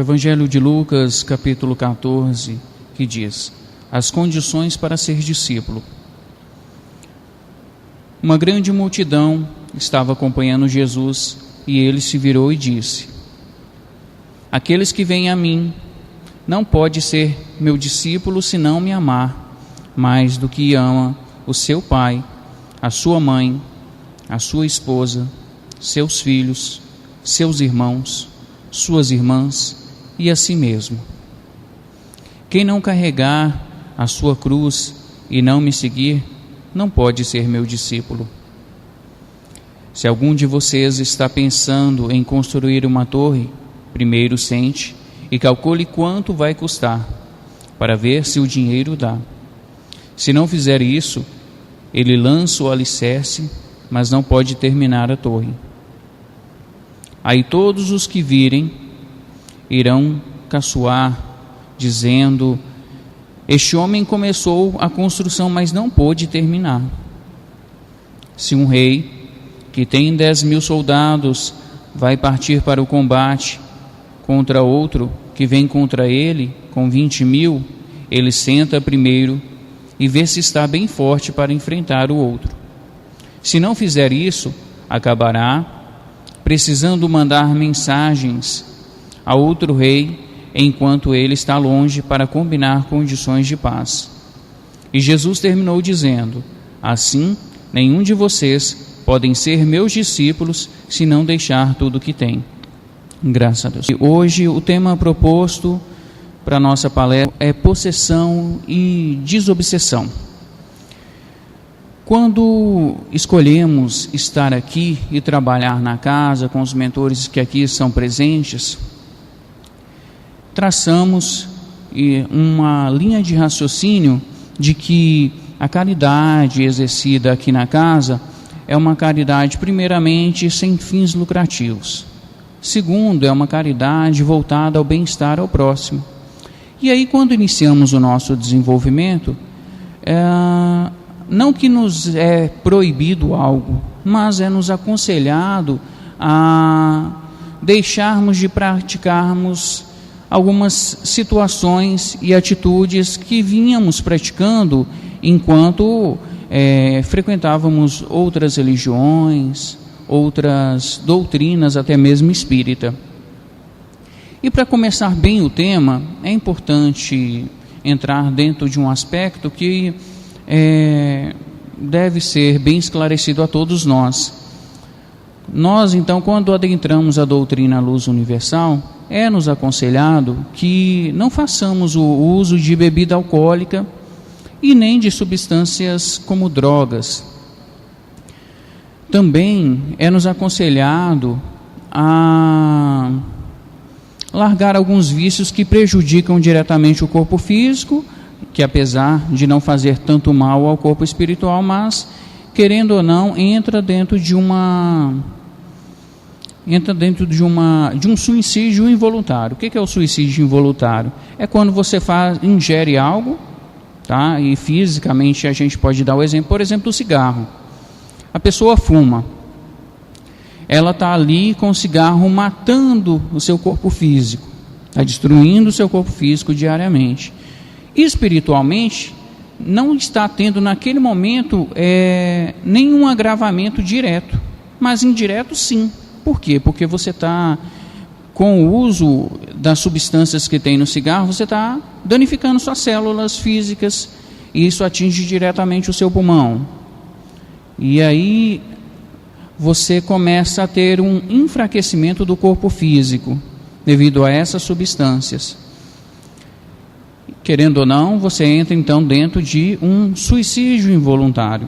Evangelho de Lucas, capítulo 14, que diz: as condições para ser discípulo. Uma grande multidão estava acompanhando Jesus e ele se virou e disse: aqueles que vêm a mim não pode ser meu discípulo se não me amar mais do que ama o seu pai, a sua mãe, a sua esposa, seus filhos, seus irmãos, suas irmãs e a si mesmo. Quem não carregar a sua cruz e não me seguir, não pode ser meu discípulo. Se algum de vocês está pensando em construir uma torre, primeiro sente e calcule quanto vai custar, para ver se o dinheiro dá. Se não fizer isso, ele lança o alicerce, mas não pode terminar a torre. Aí todos os que virem irão caçoar, dizendo: este homem começou a construção, mas não pôde terminar. Se um rei que tem 10.000 soldados vai partir para o combate contra outro que vem contra ele com 20.000, ele senta primeiro e vê se está bem forte para enfrentar o outro. Se não fizer isso, acabará precisando mandar mensagens a outro rei enquanto ele está longe para combinar condições de paz. E Jesus terminou dizendo: assim, nenhum de vocês podem ser meus discípulos se não deixar tudo o que tem. Graças a Deus. E hoje o tema proposto para a nossa palestra é possessão e desobsessão. Quando escolhemos estar aqui e trabalhar na casa com os mentores que aqui estão presentes, traçamos uma linha de raciocínio de que a caridade exercida aqui na casa é uma caridade, primeiramente, sem fins lucrativos. Segundo, é uma caridade voltada ao bem-estar ao próximo. E aí, quando iniciamos o nosso desenvolvimento, não que nos é proibido algo, mas é nos aconselhado a deixarmos de praticarmos algumas situações e atitudes que vínhamos praticando enquanto frequentávamos outras religiões, outras doutrinas, até mesmo espírita. E para começar bem o tema, é importante entrar dentro de um aspecto que deve ser bem esclarecido a todos nós. Nós, então, quando adentramos a doutrina Luz Universal, é-nos aconselhado que não façamos o uso de bebida alcoólica e nem de substâncias como drogas. Também é-nos aconselhado a largar alguns vícios que prejudicam diretamente o corpo físico, que apesar de não fazer tanto mal ao corpo espiritual, mas, querendo ou não, entra dentro de um suicídio involuntário. O que é o suicídio involuntário? É quando você ingere algo, tá? E fisicamente a gente pode dar o exemplo, por exemplo, do cigarro. A pessoa fuma, ela está ali com o cigarro matando o seu corpo físico, está destruindo o seu corpo físico diariamente. Espiritualmente, não está tendo naquele momento nenhum agravamento direto, mas indireto sim. Por quê? Porque você está, com o uso das substâncias que tem no cigarro, você está danificando suas células físicas e isso atinge diretamente o seu pulmão. E aí você começa a ter um enfraquecimento do corpo físico devido a essas substâncias. Querendo ou não, você entra então dentro de um suicídio involuntário.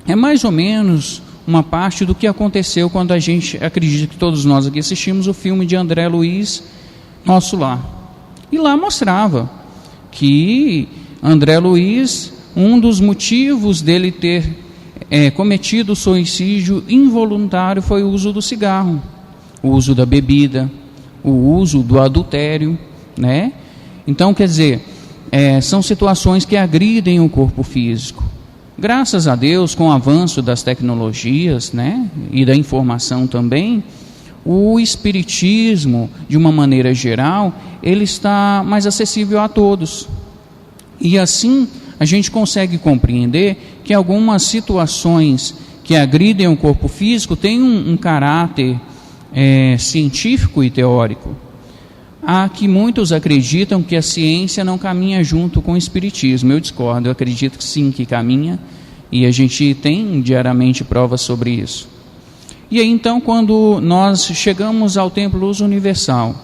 É mais ou menos uma parte do que aconteceu quando a gente, acredito que todos nós aqui assistimos o filme de André Luiz, Nosso Lar. E lá mostrava que André Luiz, um dos motivos dele ter cometido suicídio involuntário foi o uso do cigarro, o uso da bebida, o uso do adultério, né? Então, quer dizer, são situações que agridem o corpo físico. Graças a Deus, com o avanço das tecnologias, né, e da informação também, O espiritismo, de uma maneira geral, ele está mais acessível a todos. E assim a gente consegue compreender que algumas situações que agridem o corpo físico têm um caráter científico e teórico. Há que muitos acreditam que a ciência não caminha junto com o espiritismo. Eu discordo, eu acredito que sim, que caminha, e a gente tem diariamente provas sobre isso. E aí então, quando nós chegamos ao Templo Luz Universal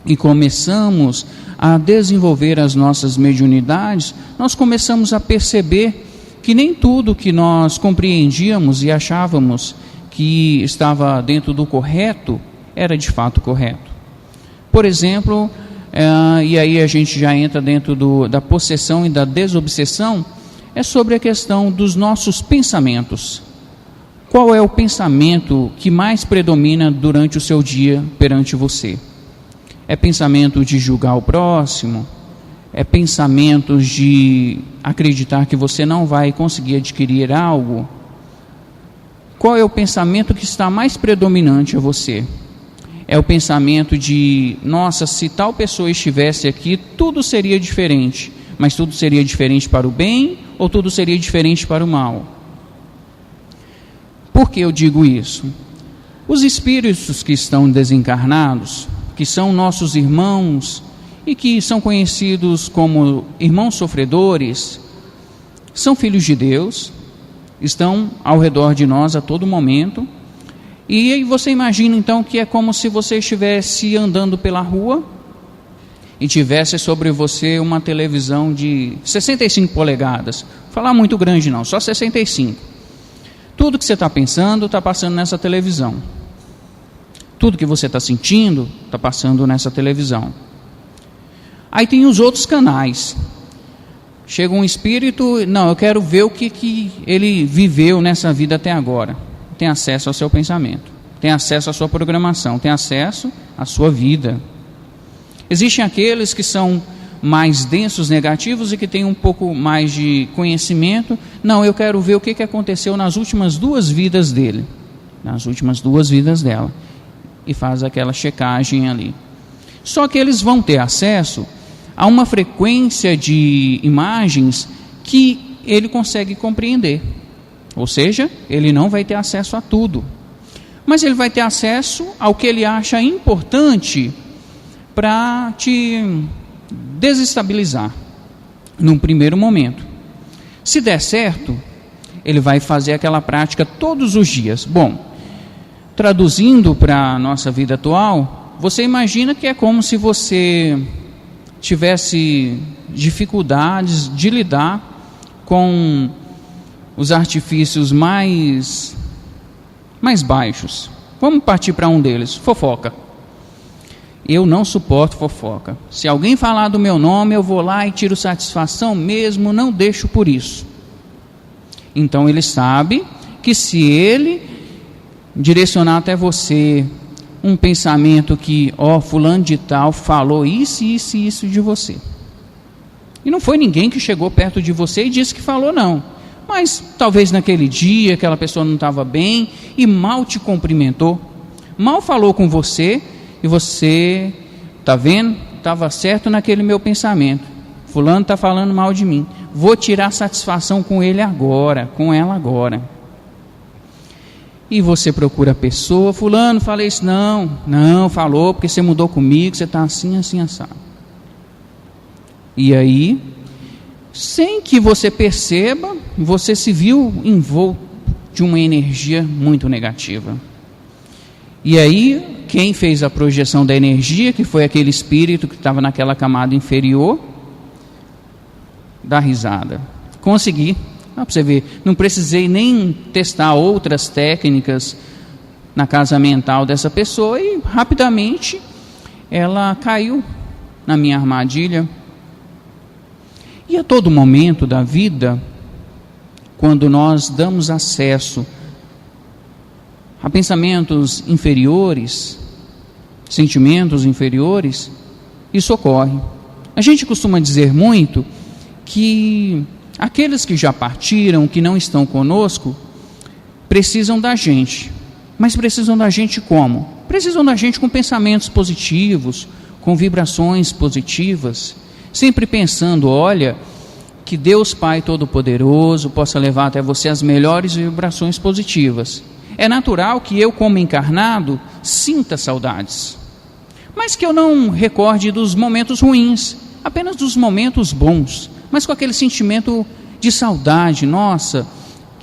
e começamos a desenvolver as nossas mediunidades, nós começamos a perceber que nem tudo que nós compreendíamos e achávamos que estava dentro do correto era de fato correto. Por exemplo, e aí a gente já entra dentro da possessão e da desobsessão, é sobre a questão dos nossos pensamentos. Qual é o pensamento que mais predomina durante o seu dia perante você? É pensamento de julgar o próximo? É pensamento de acreditar que você não vai conseguir adquirir algo? Qual é o pensamento que está mais predominante a você? É o pensamento de, nossa, se tal pessoa estivesse aqui, tudo seria diferente. Mas tudo seria diferente para o bem ou tudo seria diferente para o mal? Por que eu digo isso? Os espíritos que estão desencarnados, que são nossos irmãos e que são conhecidos como irmãos sofredores, são filhos de Deus, estão ao redor de nós a todo momento. E aí você imagina então que é como se você estivesse andando pela rua e tivesse sobre você uma televisão de 65 polegadas. Vou falar muito grande não, só 65. Tudo que você está pensando está passando nessa televisão. Tudo que você está sentindo está passando nessa televisão. Aí tem os outros canais. Chega um espírito, não, eu quero ver o que ele viveu nessa vida até agora. Tem acesso ao seu pensamento, tem acesso à sua programação, tem acesso à sua vida. Existem aqueles que são mais densos, negativos, e que têm um pouco mais de conhecimento. Não, eu quero ver o que aconteceu nas últimas 2 vidas dele, nas últimas 2 vidas dela, e faz aquela checagem ali. Só que eles vão ter acesso a uma frequência de imagens que ele consegue compreender, ou seja, ele não vai ter acesso a tudo, mas ele vai ter acesso ao que ele acha importante para te desestabilizar num primeiro momento. Se der certo, ele vai fazer aquela prática todos os dias. Bom, traduzindo para a nossa vida atual, você imagina que é como se você tivesse dificuldades de lidar com os artifícios mais baixos. Vamos partir para um deles, fofoca. Eu não suporto fofoca. Se alguém falar do meu nome, eu vou lá e tiro satisfação mesmo, não deixo por isso. Então ele sabe que se ele direcionar até você um pensamento que, fulano de tal falou isso de você. E não foi ninguém que chegou perto de você e disse que falou, não. Mas talvez naquele dia aquela pessoa não estava bem e mal te cumprimentou, mal falou com você, e você, está vendo? Estava certo naquele meu pensamento. Fulano está falando mal de mim. Vou tirar satisfação com ele agora, com ela agora. E você procura a pessoa, fulano, falei isso, não, falou, porque você mudou comigo, você está assim, assado. E aí, sem que você perceba, você se viu envolto de uma energia muito negativa. E aí, quem fez a projeção da energia, que foi aquele espírito que estava naquela camada inferior, dá risada. Consegui. Para você ver, não precisei nem testar outras técnicas na casa mental dessa pessoa e rapidamente ela caiu na minha armadilha. E a todo momento da vida, quando nós damos acesso a pensamentos inferiores, sentimentos inferiores, isso ocorre. A gente costuma dizer muito que aqueles que já partiram, que não estão conosco, precisam da gente. Mas precisam da gente como? Precisam da gente com pensamentos positivos, com vibrações positivas, sempre pensando, olha, que Deus Pai Todo-Poderoso possa levar até você as melhores vibrações positivas. É natural que eu, como encarnado, sinta saudades, mas que eu não recorde dos momentos ruins, apenas dos momentos bons, mas com aquele sentimento de saudade, nossa,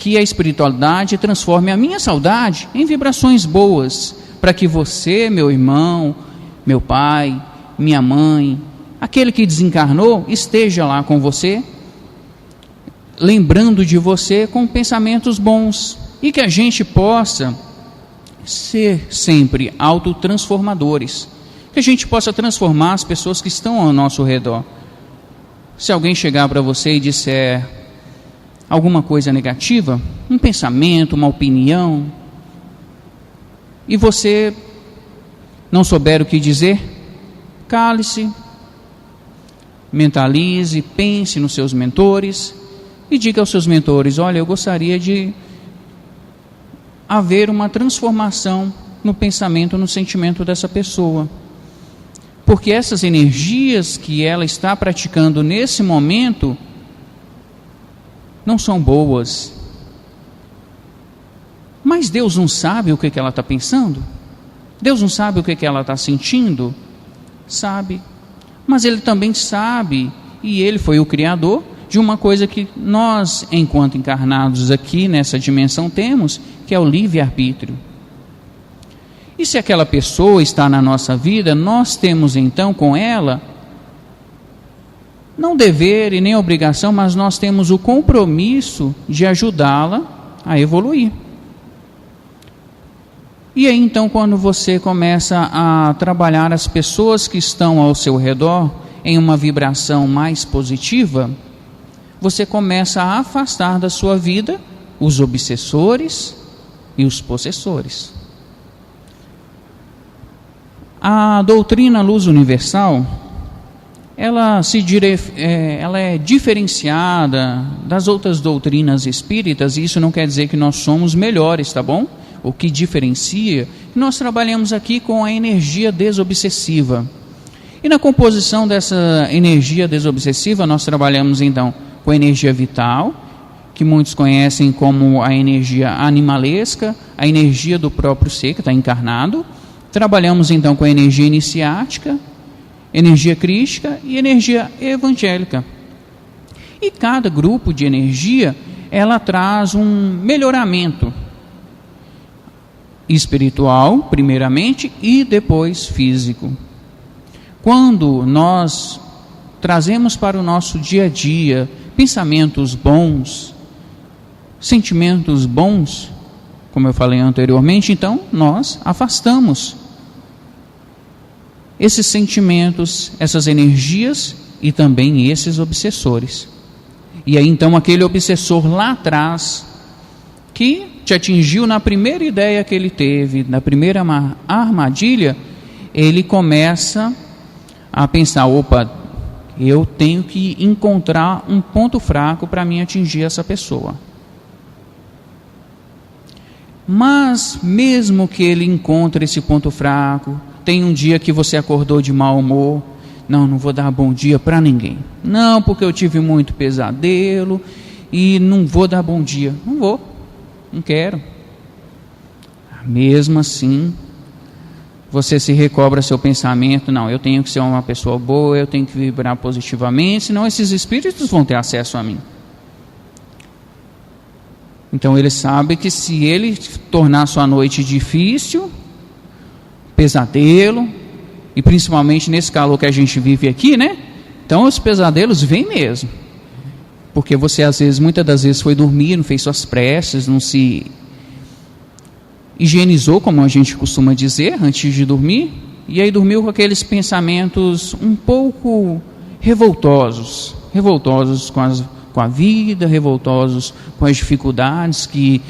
que a espiritualidade transforme a minha saudade em vibrações boas, para que você, meu irmão, meu pai, minha mãe, aquele que desencarnou, esteja lá com você, lembrando de você com pensamentos bons, e que a gente possa ser sempre autotransformadores, que a gente possa transformar as pessoas que estão ao nosso redor. Se alguém chegar para você e disser alguma coisa negativa, um pensamento, uma opinião, e você não souber o que dizer, cale-se, mentalize, pense nos seus mentores e diga aos seus mentores, olha, eu gostaria de haver uma transformação no pensamento, no sentimento dessa pessoa, porque essas energias que ela está praticando nesse momento não são boas. Mas Deus não sabe o que ela está pensando? Deus não sabe o que ela está sentindo? Sabe. Mas Ele também sabe, e Ele foi o Criador de uma coisa que nós, enquanto encarnados aqui nessa dimensão, temos, que é o livre-arbítrio. E se aquela pessoa está na nossa vida, nós temos então com ela, não dever e nem obrigação, mas nós temos o compromisso de ajudá-la a evoluir. E aí então, quando você começa a trabalhar as pessoas que estão ao seu redor em uma vibração mais positiva, você começa a afastar da sua vida os obsessores e os possessores. A doutrina Luz Universal, ela é diferenciada das outras doutrinas espíritas, e isso não quer dizer que nós somos melhores, tá bom? O que diferencia, nós trabalhamos aqui com a energia desobsessiva. E na composição dessa energia desobsessiva, nós trabalhamos então com a energia vital, que muitos conhecem como a energia animalesca, a energia do próprio ser, que está encarnado. Trabalhamos então com a energia iniciática, energia crística e energia evangélica. E cada grupo de energia, ela traz um melhoramento espiritual, primeiramente, e depois físico. Quando nós trazemos para o nosso dia a dia pensamentos bons, sentimentos bons, como eu falei anteriormente, então nós afastamos esses sentimentos, essas energias e também esses obsessores. E aí então aquele obsessor lá atrás, que te atingiu na primeira ideia que ele teve, na primeira armadilha, ele começa a pensar, opa, eu tenho que encontrar um ponto fraco para mim atingir essa pessoa. Mas mesmo que ele encontre esse ponto fraco, tem um dia que você acordou de mau humor, não vou dar bom dia para ninguém, não, porque eu tive muito pesadelo e não vou dar bom dia, não quero. Mesmo assim, você se recobra seu pensamento, não, eu tenho que ser uma pessoa boa, eu tenho que vibrar positivamente, senão esses espíritos vão ter acesso a mim. Então ele sabe que se ele tornar sua noite difícil, pesadelo, e principalmente nesse calor que a gente vive aqui, né? Então os pesadelos vêm mesmo. Porque você muitas das vezes foi dormir, não fez suas preces, não se higienizou, como a gente costuma dizer, antes de dormir, e aí dormiu com aqueles pensamentos um pouco revoltosos com a vida, revoltosos com as dificuldades que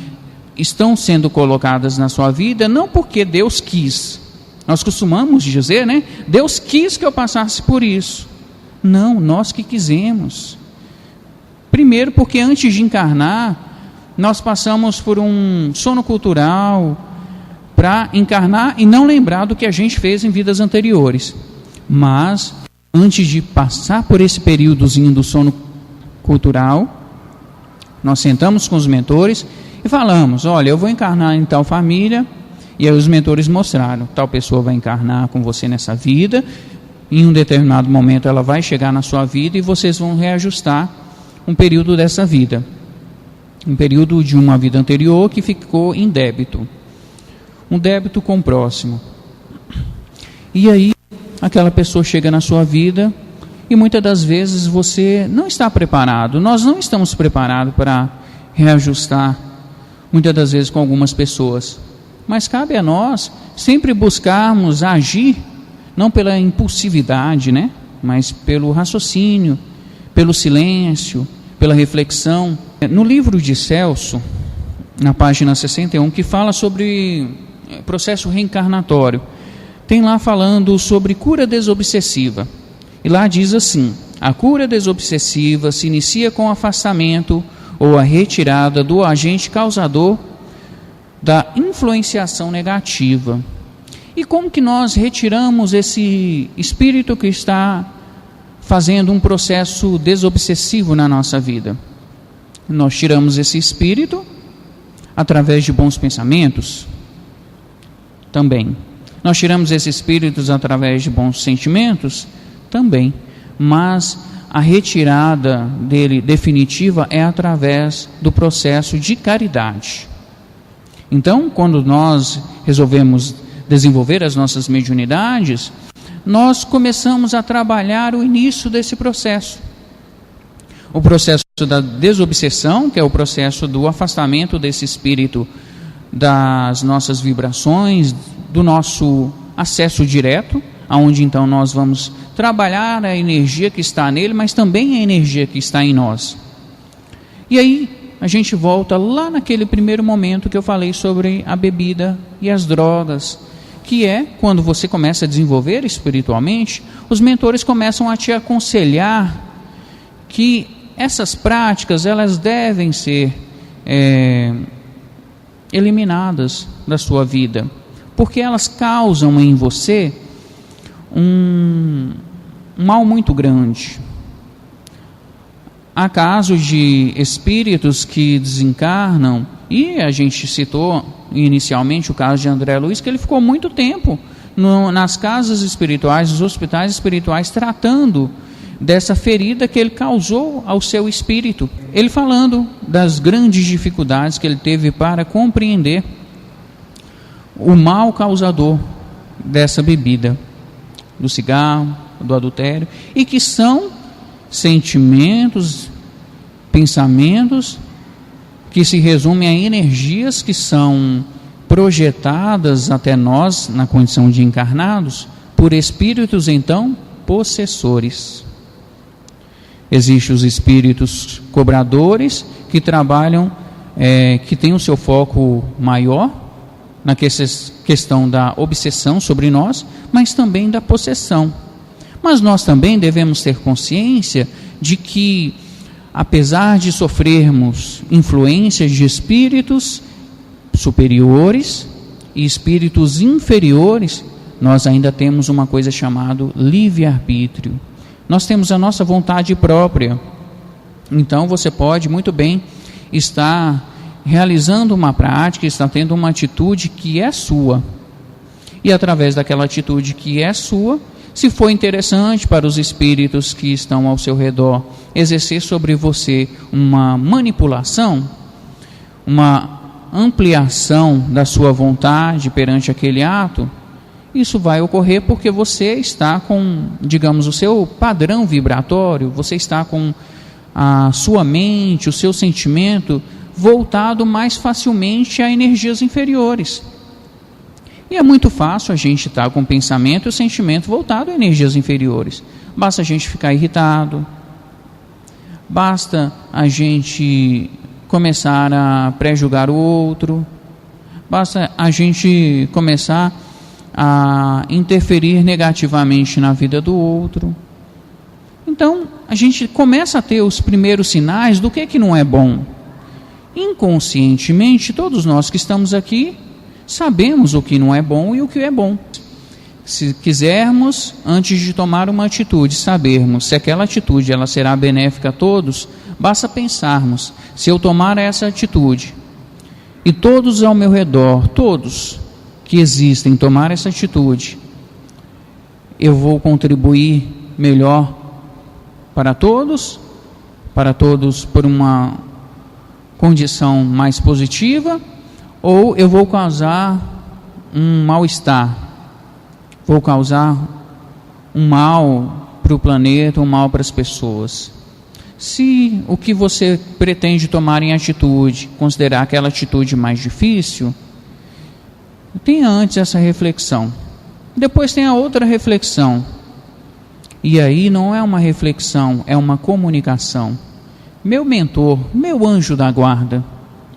estão sendo colocadas na sua vida, não porque Deus quis. Nós costumamos dizer, né? Deus quis que eu passasse por isso. Não, nós que quisemos. Primeiro porque antes de encarnar, nós passamos por um sono cultural, para encarnar e não lembrar do que a gente fez em vidas anteriores. Mas, antes de passar por esse períodozinho do sono cultural, nós sentamos com os mentores e falamos: olha, eu vou encarnar em tal família, e aí os mentores mostraram, tal pessoa vai encarnar com você nessa vida, em um determinado momento ela vai chegar na sua vida e vocês vão reajustar um período dessa vida, um período de uma vida anterior que ficou em débito, um débito com o próximo. E aí aquela pessoa chega na sua vida e muitas das vezes você não está preparado, nós não estamos preparados para reajustar, muitas das vezes com algumas pessoas, mas cabe a nós sempre buscarmos agir, não pela impulsividade, né? Mas pelo raciocínio, pelo silêncio, pela reflexão. No livro de Celso, na página 61, que fala sobre processo reencarnatório, tem lá falando sobre cura desobsessiva. E lá diz assim: a cura desobsessiva se inicia com o afastamento ou a retirada do agente causador da influenciação negativa. E como que nós retiramos esse espírito que está fazendo um processo desobsessivo na nossa vida? Nós tiramos esse espírito através de bons pensamentos também. Nós tiramos esses espíritos através de bons sentimentos também. Mas a retirada dele definitiva é através do processo de caridade. Então, quando nós resolvemos desenvolver as nossas mediunidades, nós começamos a trabalhar o início desse processo. O processo da desobsessão, que é o processo do afastamento desse espírito das nossas vibrações, do nosso acesso direto, aonde então nós vamos trabalhar a energia que está nele, mas também a energia que está em nós. E aí a gente volta lá naquele primeiro momento que eu falei sobre a bebida e as drogas, que é quando você começa a desenvolver espiritualmente, os mentores começam a te aconselhar que essas práticas elas devem ser eliminadas da sua vida, porque elas causam em você um mal muito grande. Há casos de espíritos que desencarnam, e a gente citou inicialmente o caso de André Luiz, que ele ficou muito tempo nas casas espirituais, nos hospitais espirituais, tratando dessa ferida que ele causou ao seu espírito. Ele falando das grandes dificuldades que ele teve para compreender o mal causador dessa bebida, do cigarro, do adultério, e que são sentimentos, pensamentos que se resumem a energias que são projetadas até nós na condição de encarnados por espíritos então possessores. Existem os espíritos cobradores que trabalham, que têm o seu foco maior na questão da obsessão sobre nós, mas também da possessão. Mas nós também devemos ter consciência de que, apesar de sofrermos influências de espíritos superiores e espíritos inferiores, nós ainda temos uma coisa chamada livre-arbítrio. Nós temos a nossa vontade própria. Então você pode muito bem estar realizando uma prática, estar tendo uma atitude que é sua. E através daquela atitude que é sua, se for interessante para os espíritos que estão ao seu redor exercer sobre você uma manipulação, uma ampliação da sua vontade perante aquele ato, isso vai ocorrer porque você está com, digamos, o seu padrão vibratório, você está com a sua mente, o seu sentimento voltado mais facilmente a energias inferiores. E é muito fácil a gente estar com o pensamento e o sentimento voltado a energias inferiores. Basta a gente ficar irritado, basta a gente começar a pré-julgar o outro, basta a gente começar a interferir negativamente na vida do outro. Então, a gente começa a ter os primeiros sinais do que não é bom. Inconscientemente, todos nós que estamos aqui sabemos o que não é bom e o que é bom. Se quisermos, antes de tomar uma atitude, sabermos se aquela atitude ela será benéfica a todos, basta pensarmos, se eu tomar essa atitude, e todos ao meu redor, todos que existem, tomar essa atitude, eu vou contribuir melhor para todos por uma condição mais positiva, ou eu vou causar um mal-estar, vou causar um mal para o planeta, um mal para as pessoas. Se o que você pretende tomar em atitude, considerar aquela atitude mais difícil, tenha antes essa reflexão. Depois tem a outra reflexão. E aí não é uma reflexão, é uma comunicação. Meu mentor, meu anjo da guarda,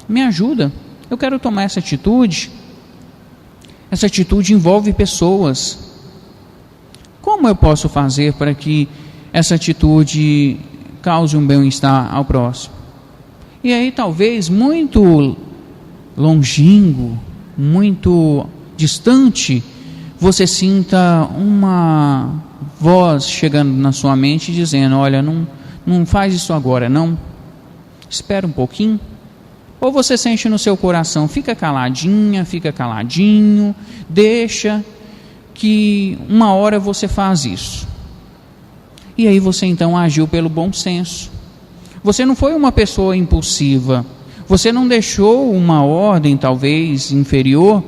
me ajuda. Eu quero tomar essa atitude. Essa atitude envolve pessoas. Como eu posso fazer para que essa atitude cause um bem-estar ao próximo? E aí talvez muito longínquo, muito distante, você sinta uma voz chegando na sua mente dizendo: olha, não faz isso agora, não. Espera um pouquinho. Ou você sente no seu coração: fica caladinha, fica caladinho, deixa que uma hora você faz isso. E aí você então agiu pelo bom senso. Você não foi uma pessoa impulsiva. Você não deixou uma ordem talvez inferior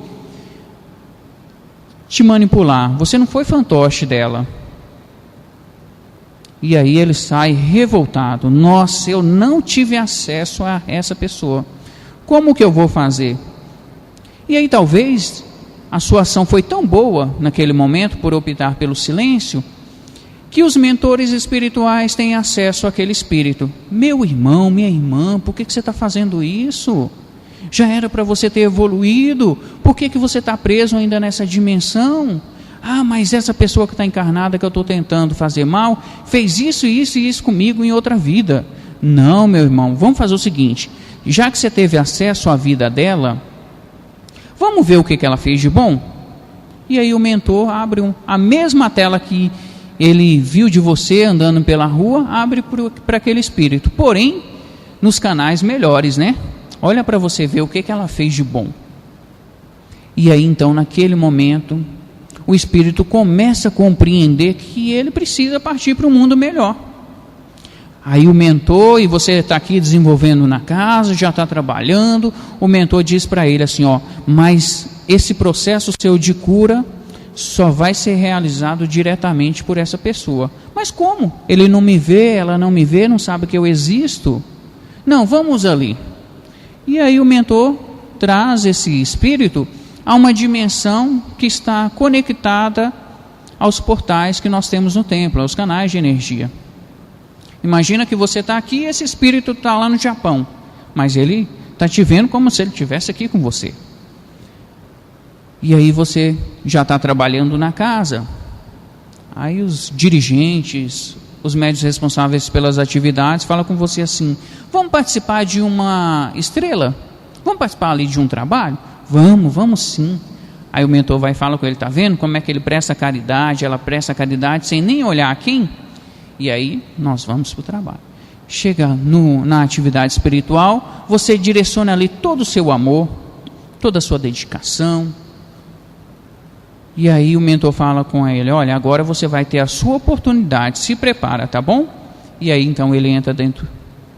te manipular. Você não foi fantoche dela. E aí ele sai revoltado: nossa, eu não tive acesso a essa pessoa, como que eu vou fazer? E aí talvez a sua ação foi tão boa naquele momento, por optar pelo silêncio, que os mentores espirituais têm acesso àquele espírito. Meu irmão, minha irmã, por que você está fazendo isso? Já era para você ter evoluído, por que você está preso ainda nessa dimensão? Ah, mas essa pessoa que está encarnada, que eu estou tentando fazer mal, fez isso, isso e isso comigo em outra vida. Não, meu irmão, vamos fazer o seguinte: já que você teve acesso à vida dela, vamos ver o que ela fez de bom? E aí o mentor abre a mesma tela que ele viu de você andando pela rua, abre para aquele espírito, porém nos canais melhores, né? Olha para você ver o que ela fez de bom. E aí então naquele momento o espírito começa a compreender que ele precisa partir para um mundo melhor. Aí o mentor, e você está aqui desenvolvendo na casa, já está trabalhando, o mentor diz para ele assim: ó, mas esse processo seu de cura só vai ser realizado diretamente por essa pessoa. Mas como? Ele não me vê, ela não me vê, não sabe que eu existo? Não, vamos ali. E aí o mentor traz esse espírito a uma dimensão que está conectada aos portais que nós temos no templo, aos canais de energia. Imagina que você está aqui e esse espírito está lá no Japão, mas ele está te vendo como se ele estivesse aqui com você. E aí você já está trabalhando na casa. Aí os dirigentes, os médios responsáveis pelas atividades falam com você assim: vamos participar de uma estrela? Vamos participar ali de um trabalho? Vamos sim. Aí o mentor vai e fala com ele: está vendo como é que ele presta caridade? Ela presta caridade sem nem olhar a quem? E aí nós vamos para o trabalho. Chega na atividade espiritual, você direciona ali todo o seu amor, toda a sua dedicação. E aí o mentor fala com ele: olha, agora você vai ter a sua oportunidade, se prepara, tá bom? E aí então ele entra dentro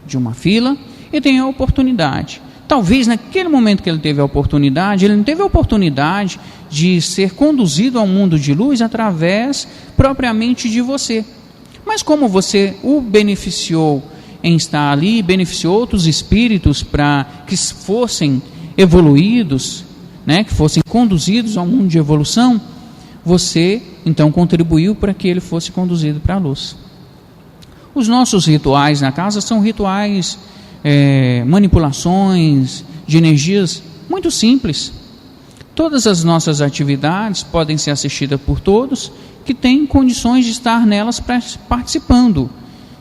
de uma fila e tem a oportunidade. Talvez naquele momento que ele teve a oportunidade, ele não teve a oportunidade de ser conduzido ao mundo de luz através propriamente de você. Mas como você o beneficiou em estar ali, beneficiou outros espíritos para que fossem evoluídos, né, que fossem conduzidos ao mundo de evolução, você então contribuiu para que ele fosse conduzido para a luz. Os nossos rituais na casa são rituais, manipulações de energias muito simples. Todas as nossas atividades podem ser assistidas por todos que têm condições de estar nelas participando.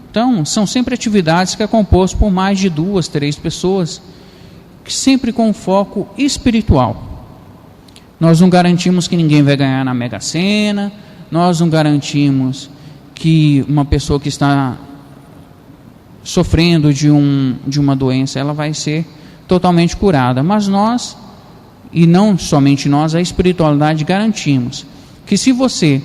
Então, são sempre atividades que é composto por mais de 2, 3 pessoas, sempre com foco espiritual. Nós não garantimos que ninguém vai ganhar na Mega Sena, nós não garantimos que uma pessoa que está sofrendo de uma doença, ela vai ser totalmente curada. Mas nós, e não somente nós, a espiritualidade garantimos que se você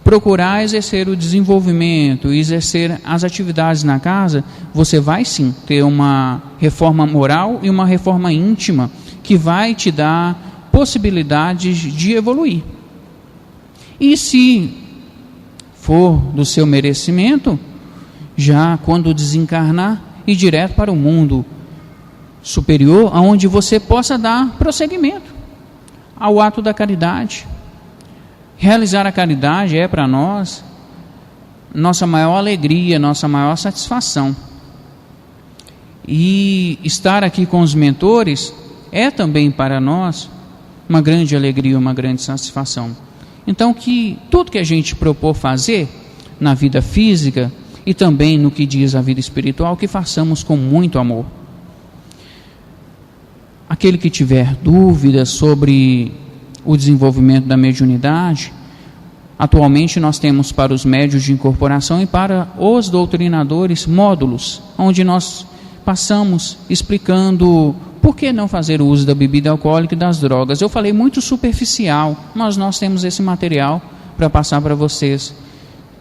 procurar exercer o desenvolvimento, exercer as atividades na casa, você vai sim ter uma reforma moral e uma reforma íntima que vai te dar possibilidades de evoluir. E se for do seu merecimento, já quando desencarnar, ir direto para o mundo superior, onde você possa dar prosseguimento ao ato da caridade. Realizar a caridade é para nós nossa maior alegria, nossa maior satisfação. E estar aqui com os mentores é também para nós uma grande alegria, uma grande satisfação. Então, que tudo que a gente propor fazer na vida física e também no que diz a vida espiritual, que façamos com muito amor. Aquele que tiver dúvidas sobre o desenvolvimento da mediunidade, atualmente nós temos para os médiuns de incorporação e para os doutrinadores módulos, onde nós passamos explicando por que não fazer o uso da bebida alcoólica e das drogas. Eu falei muito superficial, mas nós temos esse material para passar para vocês.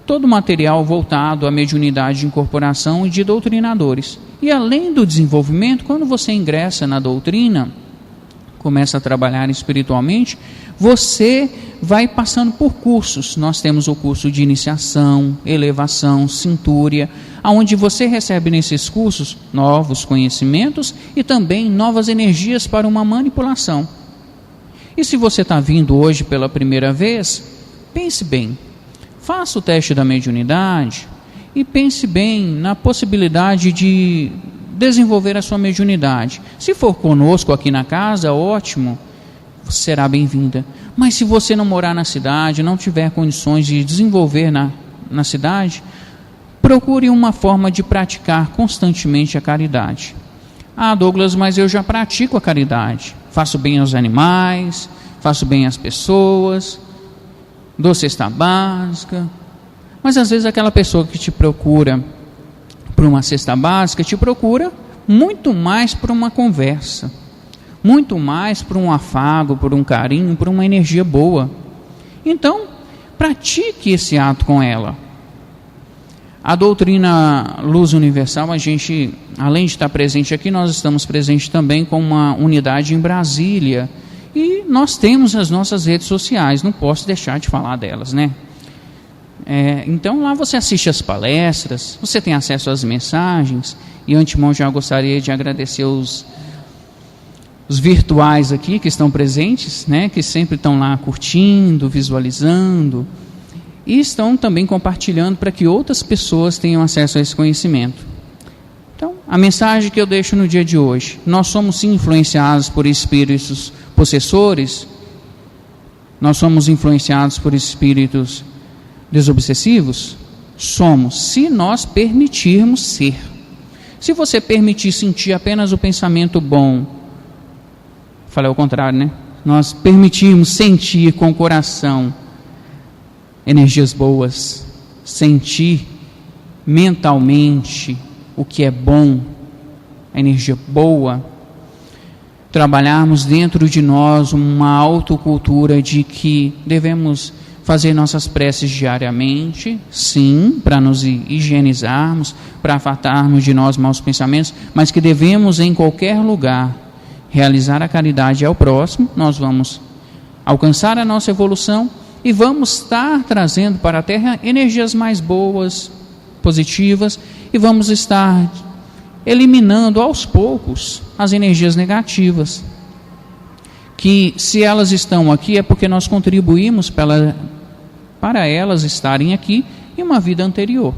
Todo o material voltado à mediunidade de incorporação e de doutrinadores. E além do desenvolvimento, quando você ingressa na doutrina, começa a trabalhar espiritualmente, você vai passando por cursos. Nós temos o curso de iniciação, elevação, cintúria, onde você recebe nesses cursos novos conhecimentos e também novas energias para uma manipulação. E se você está vindo hoje pela primeira vez, pense bem, faça o teste da mediunidade e pense bem na possibilidade de desenvolver a sua mediunidade. Se for conosco aqui na casa, ótimo, será bem-vinda. Mas se você não morar na cidade, não tiver condições de desenvolver na cidade, procure uma forma de praticar constantemente a caridade. Ah, Douglas, mas eu já pratico a caridade. Faço bem aos animais, faço bem às pessoas, dou cesta básica. Mas às vezes aquela pessoa que te procura por uma cesta básica, te procura muito mais por uma conversa, muito mais por um afago, por um carinho, por uma energia boa. Então, pratique esse ato com ela. A doutrina Luz Universal, a gente, além de estar presente aqui, nós estamos presentes também com uma unidade em Brasília. E nós temos as nossas redes sociais, não posso deixar de falar delas, né? Então lá você assiste as palestras, você tem acesso às mensagens. E antemão já gostaria de agradecer os virtuais aqui que estão presentes, né, que sempre estão lá curtindo, visualizando e estão também compartilhando para que outras pessoas tenham acesso a esse conhecimento. Então, a mensagem que eu deixo no dia de hoje: nós somos sim influenciados por espíritos possessores, nós somos influenciados por espíritos desobsessivos? Somos, se nós permitirmos ser. Se você permitir sentir apenas o pensamento bom, falei ao contrário, né? Nós permitirmos sentir com o coração energias boas, sentir mentalmente o que é bom, a energia boa, trabalharmos dentro de nós uma autocultura de que devemos fazer nossas preces diariamente, sim, para nos higienizarmos, para afastarmos de nós maus pensamentos, mas que devemos em qualquer lugar realizar a caridade ao próximo. Nós vamos alcançar a nossa evolução e vamos estar trazendo para a Terra energias mais boas, positivas, e vamos estar eliminando aos poucos as energias negativas, que se elas estão aqui é porque nós contribuímos para elas estarem aqui em uma vida anterior.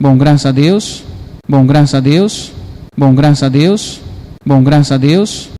Bom, graças a Deus, bom, graças a Deus, bom, graças a Deus, bom, graças a Deus.